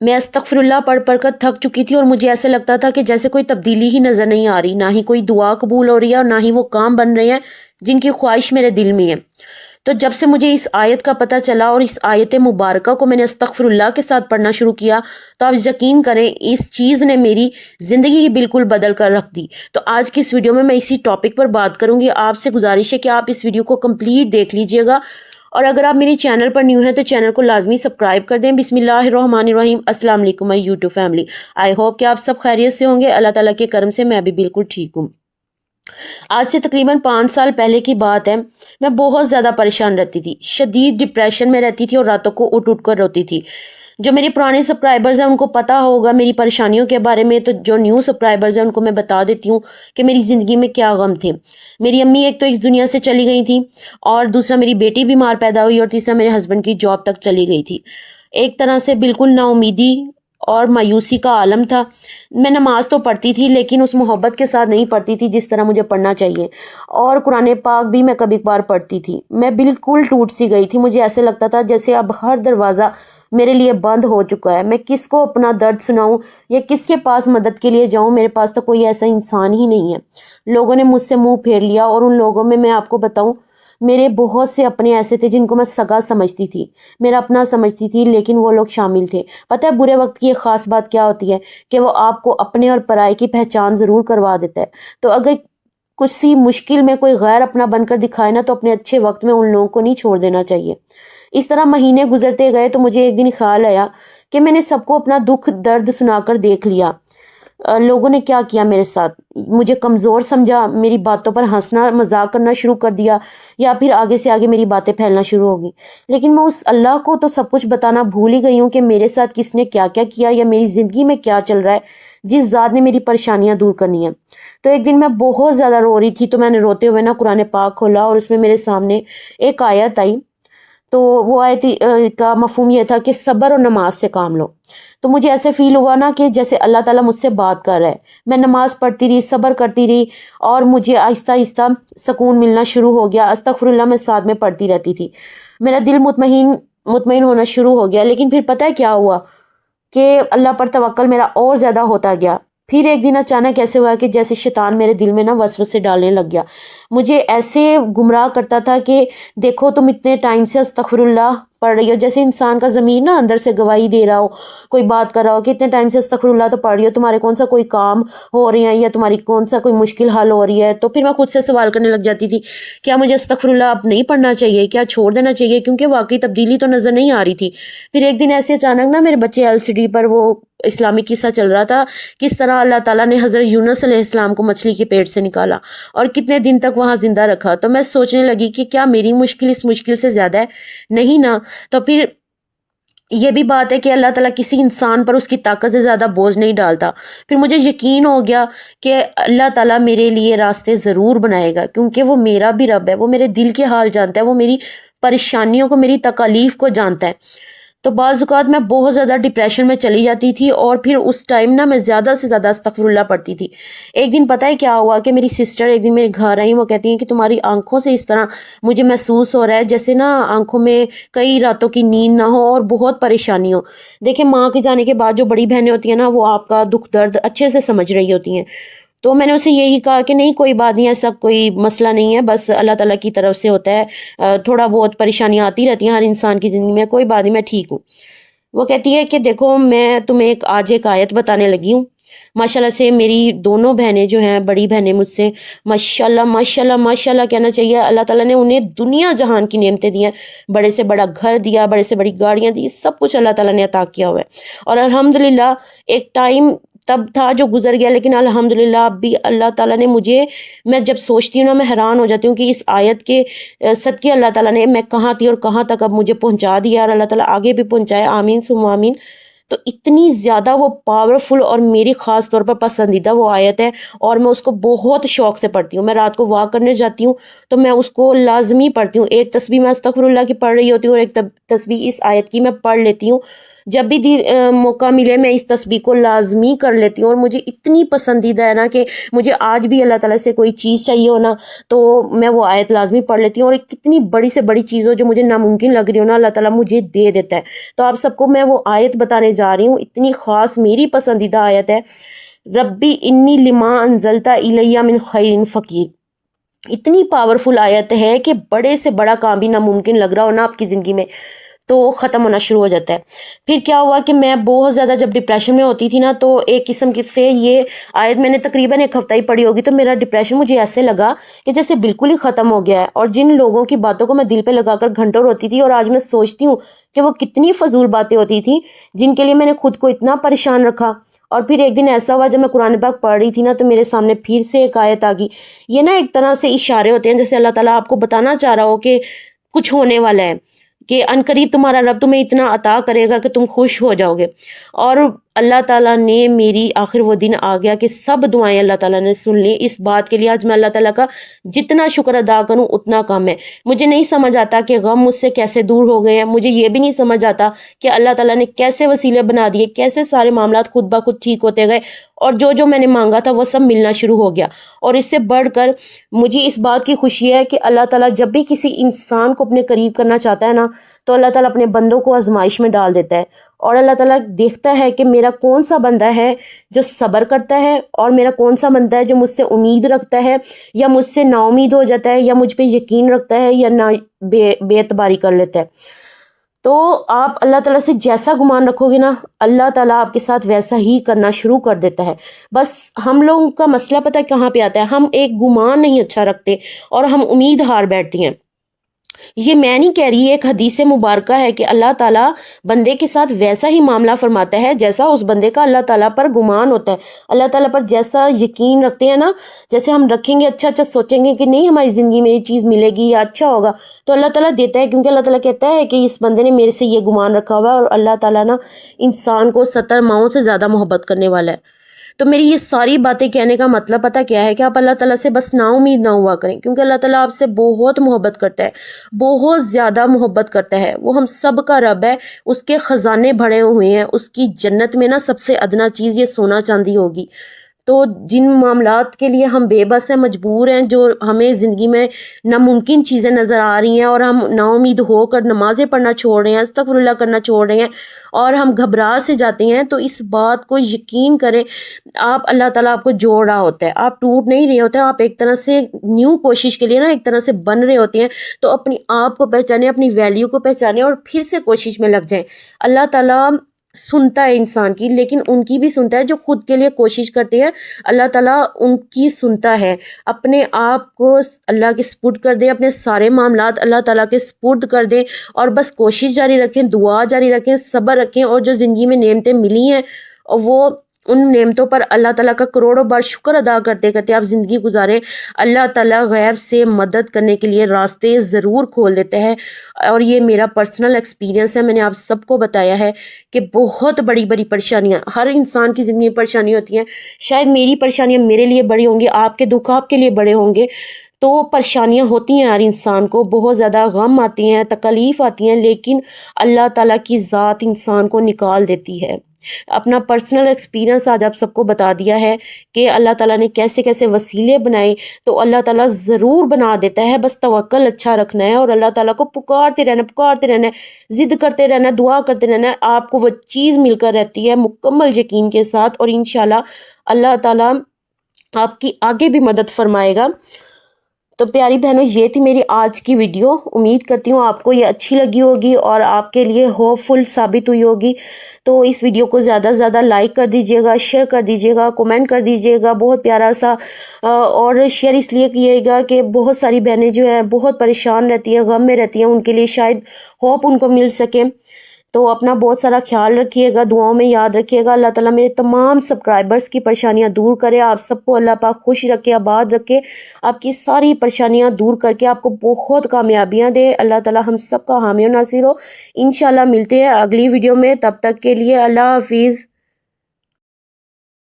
میں استغفراللہ پڑھ پڑھ کر تھک چکی تھی اور مجھے ایسے لگتا تھا کہ جیسے کوئی تبدیلی ہی نظر نہیں آ رہی، نہ ہی کوئی دعا قبول ہو رہی ہے اور نہ ہی وہ کام بن رہے ہیں جن کی خواہش میرے دل میں ہے۔ تو جب سے مجھے اس آیت کا پتہ چلا اور اس آیت مبارکہ کو میں نے استغفراللہ کے ساتھ پڑھنا شروع کیا، تو آپ یقین کریں اس چیز نے میری زندگی ہی بالکل بدل کر رکھ دی۔ تو آج کی اس ویڈیو میں اسی ٹاپک پر بات کروں گی۔ آپ سے گزارش ہے کہ آپ اس ویڈیو کو کمپلیٹ دیکھ لیجئے گا، اور اگر آپ میری چینل پر نیو ہیں تو چینل کو لازمی سبسکرائب کر دیں۔ بسم اللہ الرحمن الرحیم۔ السلام علیکم مائی یوٹیوب فیملی، آئی ہوپ کہ آپ سب خیریت سے ہوں گے۔ اللہ تعالیٰ کے کرم سے میں بھی بالکل ٹھیک ہوں۔ آج سے تقریباً 5 سال پہلے کی بات ہے، میں بہت زیادہ پریشان رہتی تھی، شدید ڈپریشن میں رہتی تھی اور راتوں کو اٹھ اٹھ کر روتی تھی۔ جو میرے پرانے سبسکرائبرز ہیں ان کو پتہ ہوگا میری پریشانیوں کے بارے میں، تو جو نیو سبسکرائبرز ہیں ان کو میں بتا دیتی ہوں کہ میری زندگی میں کیا غم تھے۔ میری امی ایک تو اس دنیا سے چلی گئی تھی، اور دوسرا میری بیٹی بیمار پیدا ہوئی، اور تیسرا میرے ہسبینڈ کی جاب تک چلی گئی تھی۔ ایک طرح سے بالکل نا امیدی اور مایوسی کا عالم تھا۔ میں نماز تو پڑھتی تھی لیکن اس محبت کے ساتھ نہیں پڑھتی تھی جس طرح مجھے پڑھنا چاہیے، اور قرآن پاک بھی میں کبھی کبھار پڑھتی تھی۔ میں بالکل ٹوٹ سی گئی تھی، مجھے ایسے لگتا تھا جیسے اب ہر دروازہ میرے لیے بند ہو چکا ہے۔ میں کس کو اپنا درد سناؤں یا کس کے پاس مدد کے لیے جاؤں؟ میرے پاس تو کوئی ایسا انسان ہی نہیں ہے۔ لوگوں نے مجھ سے منہ پھیر لیا، اور ان لوگوں میں آپ کو بتاؤں میرے بہت سے اپنے ایسے تھے جن کو میں سگا سمجھتی تھی، میرا اپنا سمجھتی تھی، لیکن وہ لوگ شامل تھے۔ پتہ ہے برے وقت کی ایک خاص بات کیا ہوتی ہے؟ کہ وہ آپ کو اپنے اور پرائے کی پہچان ضرور کروا دیتا ہے۔ تو اگر کسی مشکل میں کوئی غیر اپنا بن کر دکھائے نا، تو اپنے اچھے وقت میں ان لوگوں کو نہیں چھوڑ دینا چاہیے۔ اس طرح مہینے گزرتے گئے تو مجھے ایک دن خیال آیا کہ میں نے سب کو اپنا دکھ درد سنا کر دیکھ لیا۔ لوگوں نے کیا کیا میرے ساتھ؟ مجھے کمزور سمجھا، میری باتوں پر ہنسنا مذاق کرنا شروع کر دیا، یا پھر آگے سے آگے میری باتیں پھیلنا شروع ہو گئی۔ لیکن میں اس اللہ کو تو سب کچھ بتانا بھول ہی گئی ہوں کہ میرے ساتھ کس نے کیا کیا کیا، یا میری زندگی میں کیا چل رہا ہے جس ذات نے میری پریشانیاں دور کرنی ہیں۔ تو ایک دن میں بہت زیادہ رو رہی تھی، تو میں نے روتے ہوئے نا قرآن پاک کھولا، اور اس میں میرے سامنے ایک آیت آئی۔ تو وہ آیت کا مفہوم یہ تھا کہ صبر اور نماز سے کام لو۔ تو مجھے ایسے فیل ہوا نا کہ جیسے اللہ تعالیٰ مجھ سے بات کر رہا ہے۔ میں نماز پڑھتی رہی، صبر کرتی رہی، اور مجھے آہستہ آہستہ سکون ملنا شروع ہو گیا۔ استغفراللہ میں ساتھ میں پڑھتی رہتی تھی، میرا دل مطمئن ہونا شروع ہو گیا۔ لیکن پھر پتہ ہے کیا ہوا؟ کہ اللہ پر توکل میرا اور زیادہ ہوتا گیا۔ پھر ایک دن اچانک ایسے ہوا کہ جیسے شیطان میرے دل میں نا وسوسے ڈالنے لگ گیا، مجھے ایسے گمراہ کرتا تھا کہ دیکھو تم اتنے ٹائم سے استغفراللہ پڑھ رہی ہو، جیسے انسان کا ضمیر نا اندر سے گواہی دے رہا ہو، کوئی بات کر رہا ہو کہ اتنے ٹائم سے استغفراللہ تو پڑھ رہی ہو، تمہارے کون سا کوئی کام ہو رہے ہیں یا تمہاری کون سا کوئی مشکل حل ہو رہی ہے؟ تو پھر میں خود سے سوال کرنے لگ جاتی تھی، کیا مجھے استغفراللہ اب نہیں پڑھنا چاہیے؟ کیا چھوڑ دینا چاہیے؟ کیونکہ واقعی تبدیلی تو نظر نہیں آ رہی تھی۔ پھر ایک دن ایسے اچانک نا میرے بچے LCD پر وہ اسلامی قصہ چل رہا تھا، کس طرح اللہ تعالیٰ نے حضرت یونس علیہ السلام کو مچھلی کے پیٹ سے نکالا اور کتنے دن تک وہاں زندہ رکھا۔ تو میں سوچنے لگی کہ کیا میری مشکل اس مشکل سے زیادہ ہے؟ نہیں نا۔ تو پھر یہ بھی بات ہے کہ اللہ تعالیٰ کسی انسان پر اس کی طاقت سے زیادہ بوجھ نہیں ڈالتا۔ پھر مجھے یقین ہو گیا کہ اللہ تعالیٰ میرے لیے راستے ضرور بنائے گا، کیونکہ وہ میرا بھی رب ہے، وہ میرے دل کے حال جانتا ہے، وہ میری پریشانیوں کو، میری تکالیف کو جانتا ہے۔ تو بعض اوقات میں بہت زیادہ ڈپریشن میں چلی جاتی تھی، اور پھر اس ٹائم نا میں زیادہ سے زیادہ استغفراللہ پڑھتی تھی۔ ایک دن پتہ ہے کیا ہوا کہ میری سسٹر ایک دن میرے گھر آئیں، وہ کہتی ہیں کہ تمہاری آنکھوں سے اس طرح مجھے محسوس ہو رہا ہے جیسے نا آنکھوں میں کئی راتوں کی نیند نہ ہو اور بہت پریشانی ہو۔ دیکھیں ماں کے جانے کے بعد جو بڑی بہنیں ہوتی ہیں نا، وہ آپ کا دکھ درد اچھے سے سمجھ رہی ہوتی ہیں۔ تو میں نے اسے یہی کہا کہ نہیں کوئی بات نہیں، ایسا کوئی مسئلہ نہیں ہے، بس اللہ تعالیٰ کی طرف سے ہوتا ہے، تھوڑا بہت پریشانیاں آتی رہتی ہیں ہر انسان کی زندگی میں، کوئی بات نہیں، میں ٹھیک ہوں۔ وہ کہتی ہے کہ دیکھو میں تمہیں آج ایک آیت بتانے لگی ہوں۔ ماشاءاللہ سے میری دونوں بہنیں جو ہیں، بڑی بہنیں مجھ سے ماشاءاللہ ماشاءاللہ ماشاءاللہ کہنا چاہیے، اللہ تعالیٰ نے انہیں دنیا جہان کی نعمتیں دی ہیں، بڑے سے بڑا گھر دیا، بڑے سے بڑی گاڑیاں دی، سب کچھ اللہ تعالیٰ نے عطا کیا ہوا ہے۔ اور الحمدللہ ایک ٹائم تب تھا جو گزر گیا، لیکن الحمدللہ اب بھی اللہ تعالیٰ نے مجھے، میں جب سوچتی ہوں نا میں حیران ہو جاتی ہوں کہ اس آیت کے صدقے اللہ تعالیٰ نے میں کہاں تھی اور کہاں تک اب مجھے پہنچا دیا، اور اللہ تعالیٰ آگے بھی پہنچائے، آمین ثم آمین۔ تو اتنی زیادہ وہ پاورفل اور میری خاص طور پر پسندیدہ وہ آیت ہے، اور میں اس کو بہت شوق سے پڑھتی ہوں۔ میں رات کو واک کرنے جاتی ہوں تو میں اس کو لازمی پڑھتی ہوں، ایک تسبیح میں استغفراللہ کی پڑھ رہی ہوتی ہوں اور ایک تسبیح اس آیت کی میں پڑھ لیتی ہوں۔ جب بھی موقع ملے میں اس تسبیح کو لازمی کر لیتی ہوں، اور مجھے اتنی پسندیدہ ہے نا کہ مجھے آج بھی اللہ تعالیٰ سے کوئی چیز چاہیے ہو نا تو میں وہ آیت لازمی پڑھ لیتی ہوں، اور ایک کتنی بڑی سے بڑی چیز ہو جو مجھے ناممکن لگ رہی ہو نا، اللہ تعالیٰ مجھے دے دیتا ہے۔ تو آپ سب کو میں وہ آیت بتانے جا رہی ہوں، اتنی خاص میری پسندیدہ آیت ہے، ربی انی لما انزلتا الیہ من خیر فقیر۔ اتنی پاورفل آیت ہے کہ بڑے سے بڑا کام بھی ناممکن لگ رہا ہو نا آپ کی زندگی میں تو ختم ہونا شروع ہو جاتا ہے۔ پھر کیا ہوا کہ میں بہت زیادہ جب ڈپریشن میں ہوتی تھی نا، تو ایک قسم سے یہ آیت میں نے تقریباً ایک ہفتہ ہی پڑھی ہوگی، تو میرا ڈپریشن مجھے ایسے لگا کہ جیسے بالکل ہی ختم ہو گیا ہے، اور جن لوگوں کی باتوں کو میں دل پہ لگا کر گھنٹوں روتی تھی، اور آج میں سوچتی ہوں کہ وہ کتنی فضول باتیں ہوتی تھیں جن کے لیے میں نے خود کو اتنا پریشان رکھا۔ اور پھر ایک دن ایسا ہوا جب میں قرآن پاک پڑھ رہی تھی نا، تو میرے سامنے پھر سے ایک آیت آ گئی۔ یہ نا ایک طرح سے اشارے ہوتے ہیں، جیسے اللہ تعالیٰ آپ کو بتانا چاہ رہا ہو کہ کچھ ہونے والا ہے، کہ عنقریب تمہارا رب تمہیں اتنا عطا کرے گا کہ تم خوش ہو جاؤ گے۔ اور اللہ تعالیٰ نے میری آخر وہ دن آ گیا کہ سب دعائیں اللہ تعالیٰ نے سن لی۔ اس بات کے لیے آج میں اللہ تعالیٰ کا جتنا شکر ادا کروں اتنا کم ہے۔ مجھے نہیں سمجھ آتا کہ غم مجھ سے کیسے دور ہو گئے ہیں، مجھے یہ بھی نہیں سمجھ آتا کہ اللہ تعالیٰ نے کیسے وسیلے بنا دیے، کیسے سارے معاملات خود بخود ٹھیک ہوتے گئے، اور جو میں نے مانگا تھا وہ سب ملنا شروع ہو گیا۔ اور اس سے بڑھ کر مجھے اس بات کی خوشی ہے کہ اللہ تعالیٰ جب بھی کسی انسان کو اپنے قریب کرنا چاہتا ہے نا، تو اللہ تعالیٰ اپنے بندوں کو آزمائش میں ڈال دیتا ہے، اور اللہ تعالیٰ دیکھتا ہے کہ میرا کون سا بندہ ہے جو صبر کرتا ہے، اور میرا کون سا بندہ ہے جو مجھ سے امید رکھتا ہے، یا مجھ سے نا امید ہو جاتا ہے، یا مجھ پہ یقین رکھتا ہے، یا نہ بے اعتباری کر لیتا ہے۔ تو آپ اللہ تعالیٰ سے جیسا گمان رکھو گے نا، اللہ تعالیٰ آپ کے ساتھ ویسا ہی کرنا شروع کر دیتا ہے۔ بس ہم لوگوں کا مسئلہ پتہ ہے کہاں پہ آتا ہے، ہم ایک گمان نہیں اچھا رکھتے اور ہم امید ہار بیٹھتے ہیں۔ یہ میں نہیں کہہ رہی، ایک حدیث مبارکہ ہے کہ اللہ تعالیٰ بندے کے ساتھ ویسا ہی معاملہ فرماتا ہے جیسا اس بندے کا اللہ تعالیٰ پر گمان ہوتا ہے، اللہ تعالیٰ پر جیسا یقین رکھتے ہیں نا، جیسے ہم رکھیں گے، اچھا سوچیں گے کہ نہیں ہماری زندگی میں یہ چیز ملے گی یا اچھا ہوگا، تو اللہ تعالیٰ دیتا ہے، کیونکہ اللہ تعالیٰ کہتا ہے کہ اس بندے نے میرے سے یہ گمان رکھا ہوا ہے، اور اللہ تعالیٰ نا انسان کو 70 ماؤں سے زیادہ محبت کرنے والا ہے۔ تو میری یہ ساری باتیں کہنے کا مطلب پتہ کیا ہے، کہ آپ اللہ تعالیٰ سے بس نا امید نہ ہوا کریں، کیونکہ اللہ تعالیٰ آپ سے بہت محبت کرتا ہے، بہت زیادہ محبت کرتا ہے۔ وہ ہم سب کا رب ہے، اس کے خزانے بھرے ہوئے ہیں، اس کی جنت میں نا سب سے ادنا چیز یہ سونا چاندی ہوگی۔ تو جن معاملات کے لیے ہم بے بس ہیں، مجبور ہیں، جو ہمیں زندگی میں ناممکن چیزیں نظر آ رہی ہیں، اور ہم نا امید ہو کر نمازیں پڑھنا چھوڑ رہے ہیں، استغفر اللہ کرنا چھوڑ رہے ہیں، اور ہم گھبرا سے جاتے ہیں، تو اس بات کو یقین کریں، اللہ تعالیٰ آپ کو جوڑ رہا ہوتا ہے، آپ ٹوٹ نہیں رہے ہوتے، آپ ایک طرح سے نیو کوشش کے لیے نا ایک طرح سے بن رہے ہوتے ہیں۔ تو اپنی آپ کو پہچانے، اپنی ویلیو کو پہچانے، اور پھر سے کوشش میں لگ جائیں۔ اللہ تعالیٰ سنتا ہے انسان کی، لیکن ان کی بھی سنتا ہے جو خود کے لیے کوشش کرتے ہیں، اللہ تعالیٰ ان کی سنتا ہے۔ اپنے آپ کو اللہ کے سپرد کر دیں، اپنے سارے معاملات اللہ تعالیٰ کے سپرد کر دیں، اور بس کوشش جاری رکھیں، دعا جاری رکھیں، صبر رکھیں، اور جو زندگی میں نعمتیں ملی ہیں اور وہ ان نعمتوں پر اللہ تعالیٰ کا کروڑوں بار شکر ادا کرتے کرتے آپ زندگی گزاریں۔ اللہ تعالیٰ غیب سے مدد کرنے کے لیے راستے ضرور کھول دیتے ہیں، اور یہ میرا پرسنل ایکسپیرینس ہے، میں نے آپ سب کو بتایا ہے کہ بہت بڑی بڑی پریشانیاں ہر انسان کی زندگی میں پریشانی ہوتی ہیں، شاید میری پریشانیاں میرے لیے بڑی ہوں گی، آپ کے دکھ آپ کے لیے بڑے ہوں گے، تو پریشانیاں ہوتی ہیں ہر انسان کو، بہت زیادہ غم آتی ہیں، تکلیف آتی ہیں، لیکن اللہ تعالیٰ کی ذات انسان کو نکال دیتی ہے۔ اپنا پرسنل ایکسپیرینس آج آپ سب کو بتا دیا ہے کہ اللہ تعالیٰ نے کیسے کیسے وسیلے بنائے، تو اللہ تعالیٰ ضرور بنا دیتا ہے، بس توکل اچھا رکھنا ہے، اور اللہ تعالیٰ کو پکارتے رہنا ہے، ضد کرتے رہنا ہے، دعا کرتے رہنا ہے، آپ کو وہ چیز مل کر رہتی ہے مکمل یقین کے ساتھ، اور انشاءاللہ اللہ تعالیٰ آپ کی آگے بھی مدد فرمائے گا۔ تو پیاری بہنوں، یہ تھی میری آج کی ویڈیو، امید کرتی ہوں آپ کو یہ اچھی لگی ہوگی اور آپ کے لیے ہوپ فل ثابت ہوئی ہوگی۔ تو اس ویڈیو کو زیادہ سے زیادہ لائک کر دیجیے گا، شیئر کر دیجیے گا، کومنٹ کر دیجیے گا، بہت پیارا سا، اور شیئر اس لیے کیے گا کہ بہت ساری بہنیں جو ہیں بہت پریشان رہتی ہیں، غم میں رہتی ہیں، ان کے لیے شاید ہوپ ان کو مل سکے۔ تو اپنا بہت سارا خیال رکھیے گا، دعاؤں میں یاد رکھیے گا۔ اللہ تعالیٰ میرے تمام سبسکرائبرز کی پریشانیاں دور کرے، آپ سب کو اللہ پاک خوش رکھے، آباد رکھے، آپ کی ساری پریشانیاں دور کر کے آپ کو بہت کامیابیاں دے۔ اللہ تعالیٰ ہم سب کا حامی و ناصر ہو۔ انشاءاللہ ملتے ہیں اگلی ویڈیو میں، تب تک کے لیے اللہ حافظ۔